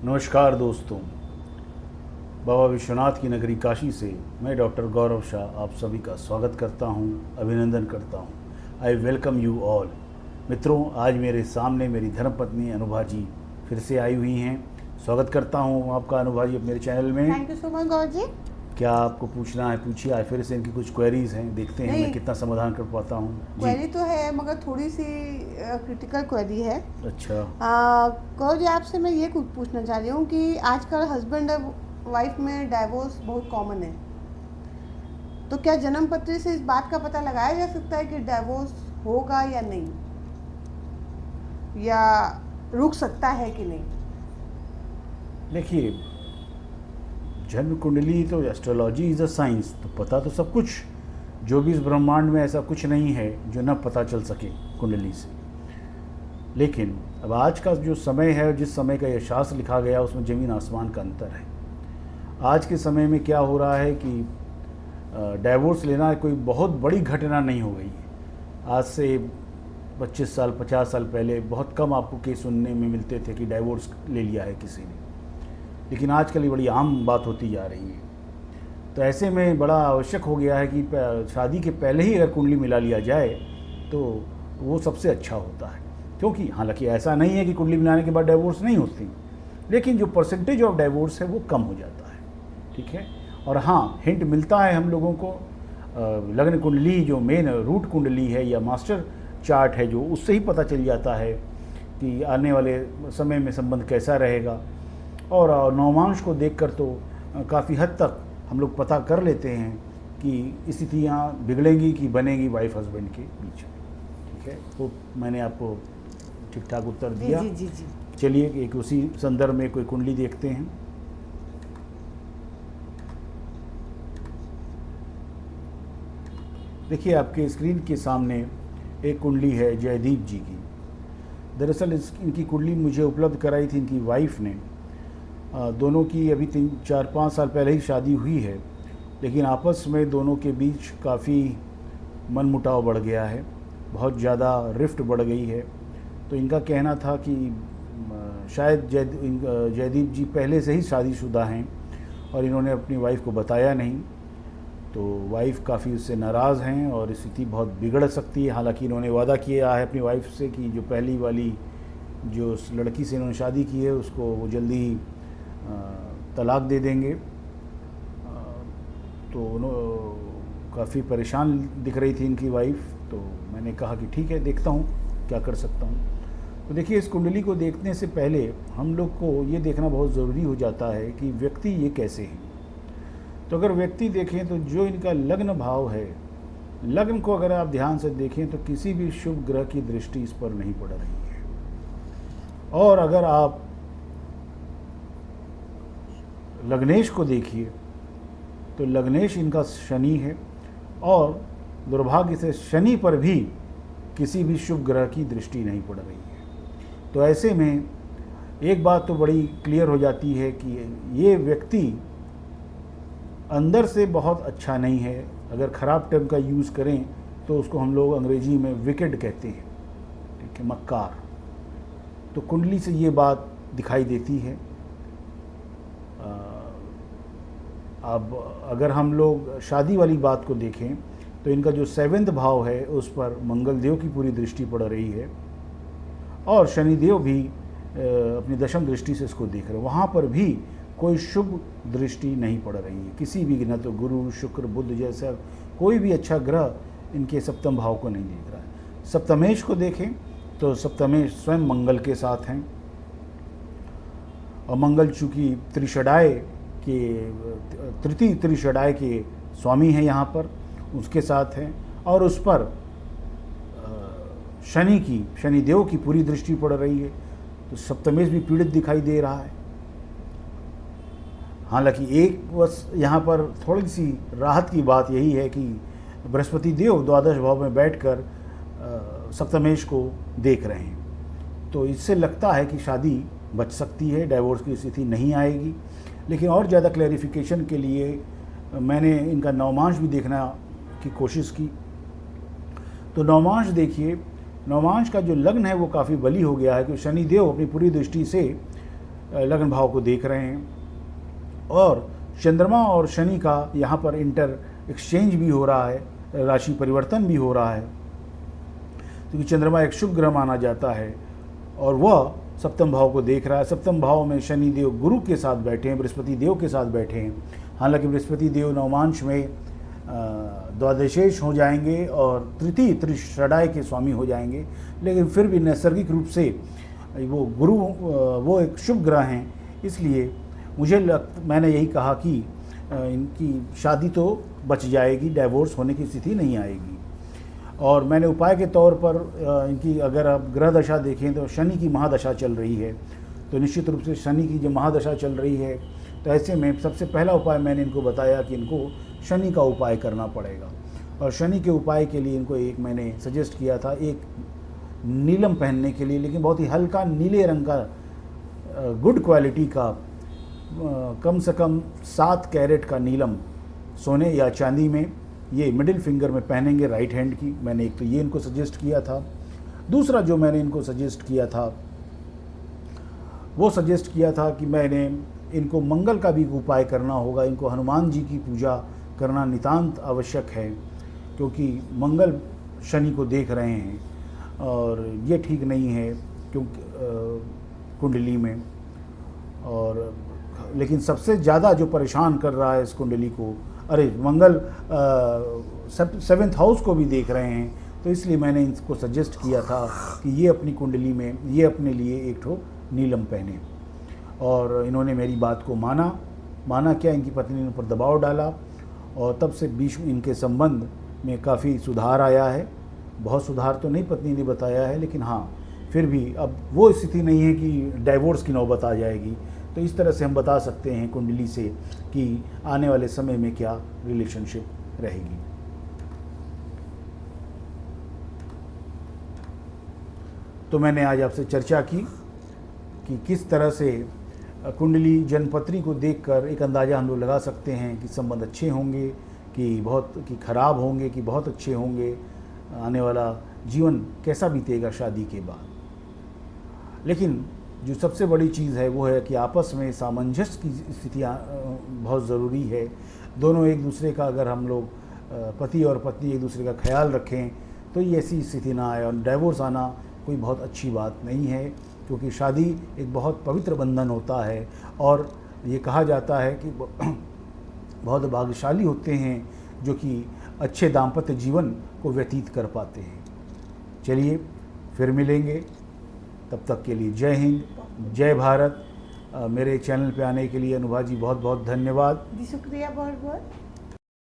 नमस्कार दोस्तों, बाबा विश्वनाथ की नगरी काशी से मैं डॉक्टर गौरव शाह आप सभी का स्वागत करता हूं, अभिनंदन करता हूं। I welcome you all. मित्रों, आज मेरे सामने मेरी धर्मपत्नी अनुभा जी फिर से आई हुई हैं। स्वागत करता हूं आपका अनुभा जी मेरे चैनल में। थैंक यू सो मच गौर जी। क्या आपको पूछना है पूछिए। आज फिर से इनकी कुछ क्वेरीज हैं, देखते हैं मैं कितना समाधान कर पाता हूँ। क्वेरी तो है मगर थोड़ी सी क्रिटिकल क्वेरी है। अच्छा। गौर जी, आपसे मैं ये कुछ पूछना चाह रही हूँ कि आजकल हस्बैंड वाइफ में डाइवोर्स बहुत कॉमन है, तो क्या जन्म पत्री से इस बात का पता लगाया जा सकता है कि डाइवोर्स होगा या नहीं, या रुक सकता है कि नहीं? देखिए, जन्म कुंडली तो एस्ट्रोलॉजी इज़ अ साइंस, तो पता तो सब कुछ, जो भी इस ब्रह्मांड में ऐसा कुछ नहीं है जो न पता चल सके कुंडली से। लेकिन अब आज का जो समय है, जिस समय का यह शास्त्र लिखा गया, उसमें ज़मीन आसमान का अंतर है। आज के समय में क्या हो रहा है कि डाइवोर्स लेना कोई बहुत बड़ी घटना नहीं हो गई है। आज से 25 साल 50 साल पहले बहुत कम आपको केस सुनने में मिलते थे कि डाइवोर्स ले लिया है किसी ने, लेकिन आजकल ये बड़ी आम बात होती जा रही है। तो ऐसे में बड़ा आवश्यक हो गया है कि शादी के पहले ही अगर कुंडली मिला लिया जाए तो वो सबसे अच्छा होता है। क्योंकि हालांकि ऐसा नहीं है कि कुंडली मिलाने के बाद डाइवोर्स नहीं होती, लेकिन जो परसेंटेज ऑफ डाइवोर्स है वो कम हो जाता है। ठीक है। और हाँ, हिंट मिलता है हम लोगों को लग्न कुंडली, जो मेन रूट कुंडली है या मास्टर चार्ट है, जो उससे ही पता चल जाता है कि आने वाले समय में संबंध कैसा रहेगा। और नवमांश को देखकर तो काफ़ी हद तक हम लोग पता कर लेते हैं कि स्थितियाँ बिगड़ेंगी कि बनेगी वाइफ हस्बैंड के बीच में। ठीक है, तो मैंने आपको ठीक ठाक उत्तर दिया। जी जी जी। चलिए एक उसी संदर्भ में कोई कुंडली देखते हैं। देखिए, आपके स्क्रीन के सामने एक कुंडली है जयदीप जी की। दरअसल इनकी कुंडली मुझे उपलब्ध कराई थी इनकी वाइफ ने। दोनों की अभी 3-4-5 साल पहले ही शादी हुई है, लेकिन आपस में दोनों के बीच काफ़ी मनमुटाव बढ़ गया है, बहुत ज़्यादा रिफ्ट बढ़ गई है। तो इनका कहना था कि शायद जयदीप जी पहले से ही शादीशुदा हैं और इन्होंने अपनी वाइफ को बताया नहीं। तो वाइफ काफ़ी उससे नाराज़ हैं और स्थिति बहुत बिगड़ सकती है। हालांकि इन्होंने वादा किया है अपनी वाइफ से कि जो पहली वाली जो लड़की से इन्होंने शादी की है उसको वो जल्दी ही तलाक दे देंगे। तो काफ़ी परेशान दिख रही थी इनकी वाइफ। तो मैंने कहा कि ठीक है, देखता हूँ क्या कर सकता हूँ। तो देखिए, इस कुंडली को देखने से पहले हम लोग को ये देखना बहुत ज़रूरी हो जाता है कि व्यक्ति ये कैसे हैं। तो अगर व्यक्ति देखें तो जो इनका लग्न भाव है, लग्न को अगर आप ध्यान से देखें तो किसी भी शुभ ग्रह की दृष्टि इस पर नहीं पड़ रही है। और अगर आप लग्नेश को देखिए तो लग्नेश इनका शनि है और दुर्भाग्य से शनि पर भी किसी भी शुभ ग्रह की दृष्टि नहीं पड़ रही है। तो ऐसे में एक बात तो बड़ी क्लियर हो जाती है कि ये व्यक्ति अंदर से बहुत अच्छा नहीं है। अगर ख़राब टर्म का यूज़ करें तो उसको हम लोग अंग्रेजी में विकेड कहते हैं। ठीक है, मक्कार। तो कुंडली से ये बात दिखाई देती है। अब अगर हम लोग शादी वाली बात को देखें तो इनका जो 7वें भाव है उस पर मंगल देव की पूरी दृष्टि पड़ रही है और शनिदेव भी अपनी दशम दृष्टि से इसको देख रहे हैं। वहाँ पर भी कोई शुभ दृष्टि नहीं पड़ रही है किसी भी, न तो गुरु शुक्र बुध जैसा कोई भी अच्छा ग्रह इनके सप्तम भाव को नहीं देख रहा है। सप्तमेश को देखें तो सप्तमेश स्वयं मंगल के साथ हैं और मंगल चूँकि त्रिषडाय के तृतीय त्रिषडाय के स्वामी हैं यहाँ पर, उसके साथ हैं और उस पर शनिदेव की पूरी दृष्टि पड़ रही है। तो सप्तमेश भी पीड़ित दिखाई दे रहा है। हालांकि एक बस यहाँ पर थोड़ी सी राहत की बात यही है कि बृहस्पति देव द्वादश भाव में बैठकर सप्तमेश को देख रहे हैं। तो इससे लगता है कि शादी बच सकती है, डाइवोर्स की स्थिति नहीं आएगी। लेकिन और ज़्यादा क्लैरिफिकेशन के लिए मैंने इनका नवमांश भी देखना की कोशिश की। तो नवमांश देखिए, नवमांश का जो लग्न है वो काफ़ी बली हो गया है कि शनिदेव अपनी पूरी दृष्टि से लगन भाव को देख रहे हैं, और चंद्रमा और शनि का यहाँ पर इंटर एक्सचेंज भी हो रहा है, राशि परिवर्तन भी हो रहा है, क्योंकि चंद्रमा एक शुभ ग्रह माना जाता है और वह सप्तम भाव को देख रहा है। सप्तम भाव में शनि देव गुरु के साथ बैठे हैं, बृहस्पति देव के साथ बैठे हैं। हालांकि बृहस्पति देव नवमांश में द्वादशेष हो जाएंगे और तृतीय त्रिषडाय के स्वामी हो जाएंगे, लेकिन फिर भी नैसर्गिक रूप से वो गुरु वो एक शुभ ग्रह हैं, इसलिए मैंने यही कहा कि इनकी शादी तो बच जाएगी, डाइवोर्स होने की स्थिति नहीं आएगी। और मैंने उपाय के तौर पर इनकी अगर आप ग्रह दशा देखें तो शनि की महादशा चल रही है, तो निश्चित रूप से शनि की जो महादशा चल रही है, तो ऐसे में सबसे पहला उपाय मैंने इनको बताया कि इनको शनि का उपाय करना पड़ेगा। और शनि के उपाय के लिए इनको एक मैंने सजेस्ट किया था, एक नीलम पहनने के लिए, लेकिन बहुत ही हल्का नीले रंग का गुड क्वालिटी का कम से कम 7 कैरेट का नीलम सोने या चांदी में ये मिडिल फिंगर में पहनेंगे राइट हैंड की। मैंने एक तो ये इनको सजेस्ट किया था। दूसरा जो मैंने इनको सजेस्ट किया था वो सजेस्ट किया था कि मैंने इनको मंगल का भी उपाय करना होगा, इनको हनुमान जी की पूजा करना नितांत आवश्यक है, क्योंकि मंगल शनि को देख रहे हैं और ये ठीक नहीं है क्योंकि कुंडली में। और लेकिन सबसे ज़्यादा जो परेशान कर रहा है इस कुंडली को, अरे मंगल 7th हाउस को भी देख रहे हैं, तो इसलिए मैंने इनको सजेस्ट किया था कि ये अपनी कुंडली में ये अपने लिए एक ठो नीलम पहने। और इन्होंने मेरी बात को माना क्या, इनकी पत्नी ने उन पर दबाव डाला और तब से बीच में इनके संबंध में काफ़ी सुधार आया है। बहुत सुधार तो नहीं पत्नी ने बताया है, लेकिन हाँ फिर भी अब वो स्थिति नहीं है कि डाइवोर्स की नौबत आ जाएगी। तो इस तरह से हम बता सकते हैं कुंडली से कि आने वाले समय में क्या रिलेशनशिप रहेगी। तो मैंने आज आपसे चर्चा की कि किस तरह से कुंडली जनपत्री को देखकर एक अंदाज़ा हम लोग लगा सकते हैं कि संबंध अच्छे होंगे कि खराब होंगे कि बहुत अच्छे होंगे, आने वाला जीवन कैसा बीतेगा शादी के बाद। लेकिन जो सबसे बड़ी चीज़ है वो है कि आपस में सामंजस्य की स्थितियाँ बहुत ज़रूरी है। दोनों एक दूसरे का, अगर हम लोग पति और पत्नी एक दूसरे का ख्याल रखें तो ये ऐसी स्थिति ना आए। और डाइवोर्स आना कोई बहुत अच्छी बात नहीं है, क्योंकि शादी एक बहुत पवित्र बंधन होता है और ये कहा जाता है कि बहुत भाग्यशाली होते हैं जो कि अच्छे दाम्पत्य जीवन को व्यतीत कर पाते हैं। चलिए फिर मिलेंगे, तब तक के लिए जय हिंद, जय भारत। मेरे चैनल पे आने के लिए अनुभा जी बहुत बहुत धन्यवाद। जी शुक्रिया बहुत बहुत।